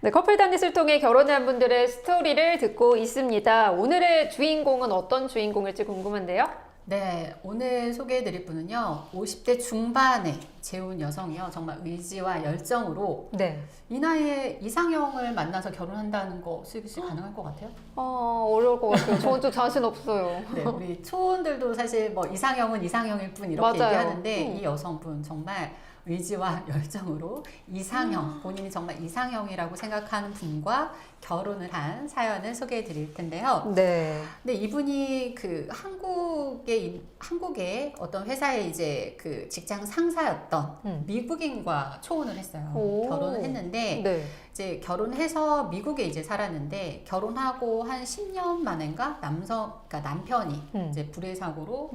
네, 커플 다닛을 통해 결혼한 분들의 스토리를 듣고 있습니다. 오늘의 주인공은 어떤 주인공일지 궁금한데요. 네, 오늘 소개해드릴 분은요, 50대 중반에 재혼 여성이요. 정말 의지와 열정으로 네. 이 나이에 이상형을 만나서 결혼한다는 거 슬기 씨 가능할 것 같아요? 어려울 것 같아요. 저는 좀 자신 없어요. 네, 우리 초혼들도 사실 뭐 이상형은 이상형일 뿐 이렇게 맞아요. 얘기하는데 이 여성분 정말 의지와 열정으로 이상형, 본인이 정말 이상형이라고 생각하는 분과 결혼을 한 사연을 소개해 드릴 텐데요. 네. 근데 이분이 그 한국의 어떤 회사의 이제 그 직장 상사였던 미국인과 초혼을 했어요. 오. 결혼을 했는데 네. 이제 결혼해서 미국에 이제 살았는데 결혼하고 한 10년 만인가 그러니까 남편이 이제 불의 사고로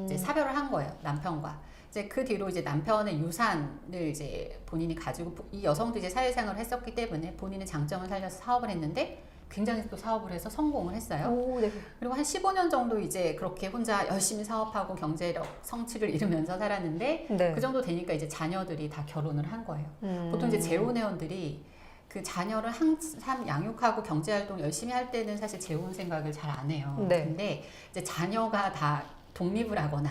이제 사별을 한 거예요. 남편과. 이제 그 뒤로 이제 남편의 유산을 이제 본인이 가지고 이 여성도 이제 사회생활을 했었기 때문에 본인의 장점을 살려서 사업을 했는데 굉장히 또 사업을 해서 성공을 했어요. 오, 네. 그리고 한 15년 정도 이제 그렇게 혼자 열심히 사업하고 경제력, 성취를 이루면서 살았는데 네. 그 정도 되니까 이제 자녀들이 다 결혼을 한 거예요. 보통 이제 재혼회원들이 그 자녀를 항상 양육하고 경제활동 열심히 할 때는 사실 재혼 생각을 잘 안 해요. 네. 근데 이제 자녀가 다 독립을 하거나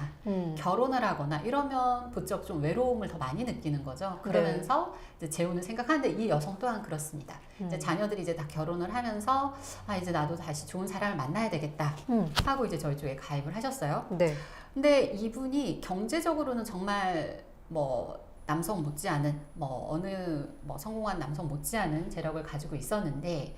결혼을 하거나 이러면 부쩍 좀 외로움을 더 많이 느끼는 거죠. 그러면서 이제 재혼을 생각하는데 이 여성 또한 그렇습니다. 이제 자녀들이 이제 다 결혼을 하면서 아 이제 나도 다시 좋은 사람을 만나야 되겠다 하고 이제 저희 쪽에 가입을 하셨어요. 네. 근데 이분이 경제적으로는 정말 뭐 남성 못지않은 뭐 어느 뭐 성공한 남성 못지않은 재력을 가지고 있었는데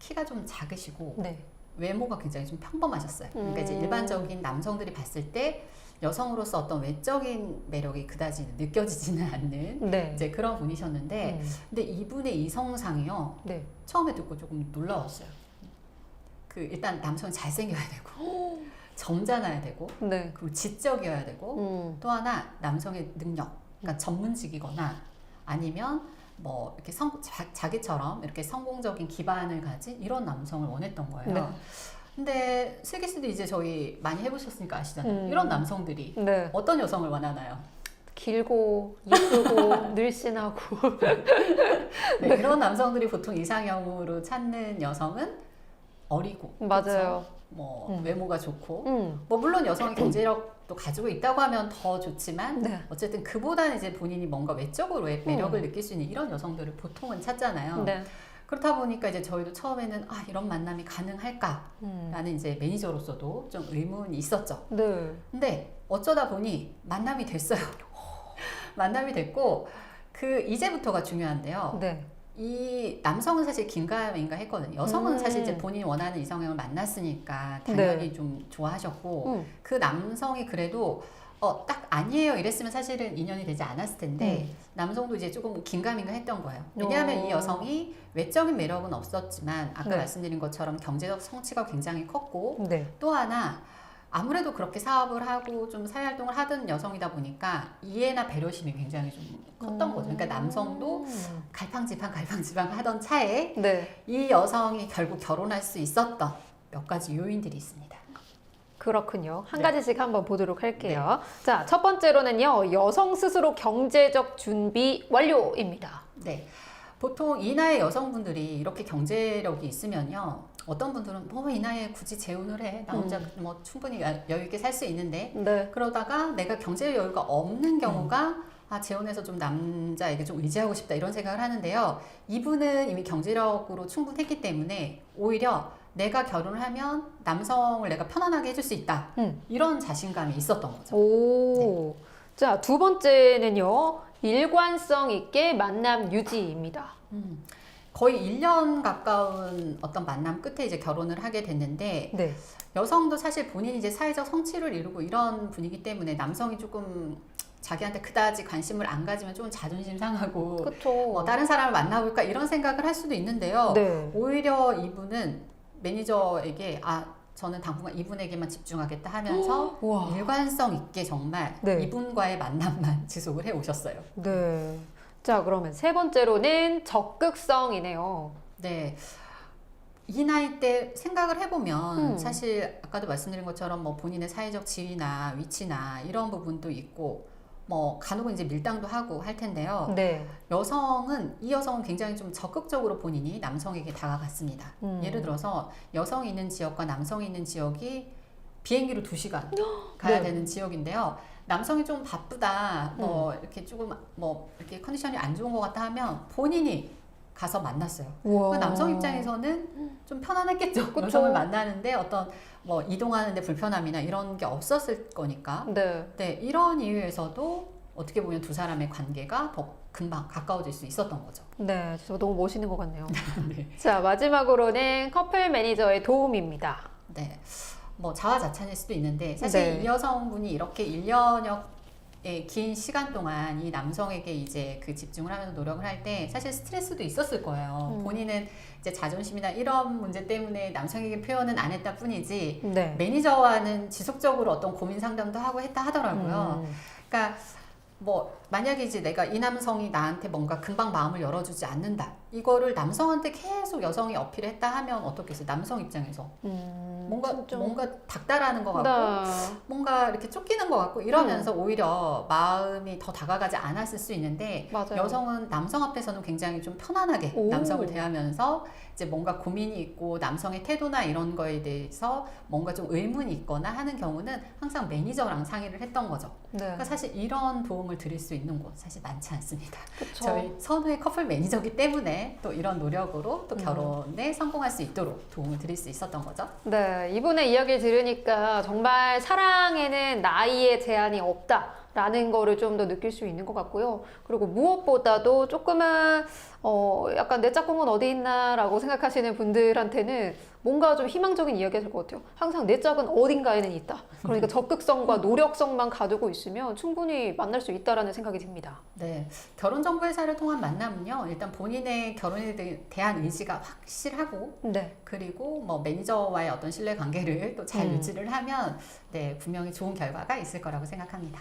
키가 좀 작으시고 네. 외모가 굉장히 좀 평범하셨어요. 그러니까 이제 일반적인 남성들이 봤을 때 여성으로서 어떤 외적인 매력이 그다지 느껴지지는 않는 네. 이제 그런 분이셨는데, 근데 이분의 이성상이요. 네. 처음에 듣고 조금 놀라웠어요. 그 일단 남성이 잘생겨야 되고, 점잖아야 되고, 네. 그리고 지적이어야 되고, 또 하나 남성의 능력, 그러니까 전문직이거나 아니면 뭐 이렇게 자기처럼 이렇게 성공적인 기반을 가진 이런 남성을 원했던 거예요. 네. 근데 슬기 씨도 이제 저희 많이 해보셨으니까 아시잖아요. 이런 남성들이 네. 어떤 여성을 원하나요? 길고 이쁘고 늘씬하고. 네, 이런 남성들이 보통 이상형으로 찾는 여성은 어리고, 맞아요. 그렇죠? 뭐 외모가 좋고, 음. 뭐 물론 여성이 경제력도 가지고 있다고 하면 더 좋지만 네. 어쨌든 그보다는 이제 본인이 뭔가 외적으로 매력을 느낄 수 있는 이런 여성들을 보통은 찾잖아요. 네. 그렇다 보니까 이제 저희도 처음에는 아 이런 만남이 가능할까라는 이제 매니저로서도 좀 의문이 있었죠. 네. 근데 어쩌다 보니 만남이 됐어요. 만남이 됐고 그 이제부터가 중요한데요. 네. 이 남성은 사실 긴가민가 했거든요. 여성은 사실 이제 본인이 원하는 이성형을 만났으니까 당연히 네. 좀 좋아하셨고 그 남성이 그래도 딱 아니에요 이랬으면 사실은 인연이 되지 않았을 텐데 남성도 이제 조금 긴가민가 했던 거예요. 왜냐하면 이 여성이 외적인 매력은 없었지만 아까 네. 말씀드린 것처럼 경제적 성취가 굉장히 컸고 네. 또 하나 아무래도 그렇게 사업을 하고 좀 사회활동을 하던 여성이다 보니까 이해나 배려심이 굉장히 좀 컸던 거죠. 그러니까 남성도 갈팡질팡 하던 차에 네. 이 여성이 결국 결혼할 수 있었던 몇 가지 요인들이 있습니다. 그렇군요. 한 네. 가지씩 한번 보도록 할게요. 자, 첫 번째로는요. 여성 스스로 경제적 준비 완료입니다. 네. 보통 이 나이 여성분들이 이렇게 경제력이 있으면요. 어떤 분들은 뭐 이 나이에 굳이 재혼을 해. 나 혼자 뭐 충분히 여유 있게 살 수 있는데. 네. 그러다가 내가 경제 여유가 없는 경우가 아, 재혼해서 좀 남자에게 좀 의지하고 싶다 이런 생각을 하는데요. 이분은 이미 경제력으로 충분했기 때문에 오히려 내가 결혼을 하면 남성을 내가 편안하게 해줄 수 있다. 이런 자신감이 있었던 거죠. 오. 자, 두 번째는요. 일관성 있게 만남 유지입니다. 거의 1년 가까운 어떤 만남 끝에 이제 결혼을 하게 됐는데 네. 여성도 사실 본인이 이제 사회적 성취를 이루고 이런 분이기 때문에 남성이 조금 자기한테 그다지 관심을 안 가지면 좀 자존심 상하고 그렇죠. 다른 사람을 만나볼까 이런 생각을 할 수도 있는데요. 네. 오히려 이분은 매니저에게 아 저는 당분간 이분에게만 집중하겠다 하면서 우와. 일관성 있게 정말 네. 이분과의 만남만 지속을 해 오셨어요. 네. 자, 그러면 세 번째로는 적극성이네요. 네. 이 나이 때 생각을 해보면 사실 아까도 말씀드린 것처럼 뭐 본인의 사회적 지위나 위치나 이런 부분도 있고 뭐 간혹은 이제 밀당도 하고 할 텐데요. 네. 이 여성은 굉장히 좀 적극적으로 본인이 남성에게 다가갔습니다. 예를 들어서 여성이 있는 지역과 남성이 있는 지역이 비행기로 2시간 가야 네. 되는 지역인데요. 남성이 좀 바쁘다, 뭐 이렇게 조금 뭐 이렇게 컨디션이 안 좋은 것 같다 하면 본인이 가서 만났어요. 우와. 그 남성 입장에서는 좀 편안했겠죠. 그쵸. 여성을 만나는데 어떤 뭐 이동하는데 불편함이나 이런 게 없었을 거니까. 네. 네, 이런 이유에서도 어떻게 보면 두 사람의 관계가 더 금방 가까워질 수 있었던 거죠. 네, 저 너무 멋있는 것 같네요. 네. 자, 마지막으로는 커플 매니저의 도움입니다. 네. 뭐 자화자찬일 수도 있는데 사실 네. 이 여성분이 이렇게 1년여의 긴 시간 동안 이 남성에게 이제 그 집중을 하면서 노력을 할 때 사실 스트레스도 있었을 거예요. 본인은 이제 자존심이나 이런 문제 때문에 남성에게 표현은 안 했다 뿐이지 네. 매니저와는 지속적으로 어떤 고민 상담도 하고 했다 하더라고요. 그러니까 뭐 만약에 이제 내가 이 남성이 나한테 뭔가 금방 마음을 열어주지 않는다. 이거를 남성한테 계속 여성이 어필했다 하면 어떻겠어요? 남성 입장에서 뭔가 닥달하는 것 같고 네. 뭔가 이렇게 쫓기는 것 같고 이러면서 오히려 마음이 더 다가가지 않았을 수 있는데 맞아요. 여성은 남성 앞에서는 굉장히 좀 편안하게 오. 남성을 대하면서 이제 뭔가 고민이 있고 남성의 태도나 이런 거에 대해서 뭔가 좀 의문이 있거나 하는 경우는 항상 매니저랑 상의를 했던 거죠. 네. 그러니까 사실 이런 도움을 드릴 수 있는 곳 사실 많지 않습니다. 그쵸. 저희 선우의 커플 매니저기 때문에 또 이런 노력으로 또 결혼에 성공할 수 있도록 도움을 드릴 수 있었던 거죠. 네, 이분의 이야기를 들으니까 정말 사랑에는 나이의 제한이 없다라는 거를 좀 더 느낄 수 있는 것 같고요. 그리고 무엇보다도 조금은 약간 내 짝꿍은 어디 있나라고 생각하시는 분들한테는 뭔가 좀 희망적인 이야기가 될 것 같아요. 항상 내 짝은 어딘가에는 있다. 그러니까 적극성과 노력성만 가지고 있으면 충분히 만날 수 있다라는 생각이 듭니다. 네, 결혼정보회사를 통한 만남은요, 일단 본인의 결혼에 대한 의지가 확실하고, 네. 그리고 뭐 매니저와의 어떤 신뢰 관계를 또 잘 유지를 하면, 네, 분명히 좋은 결과가 있을 거라고 생각합니다.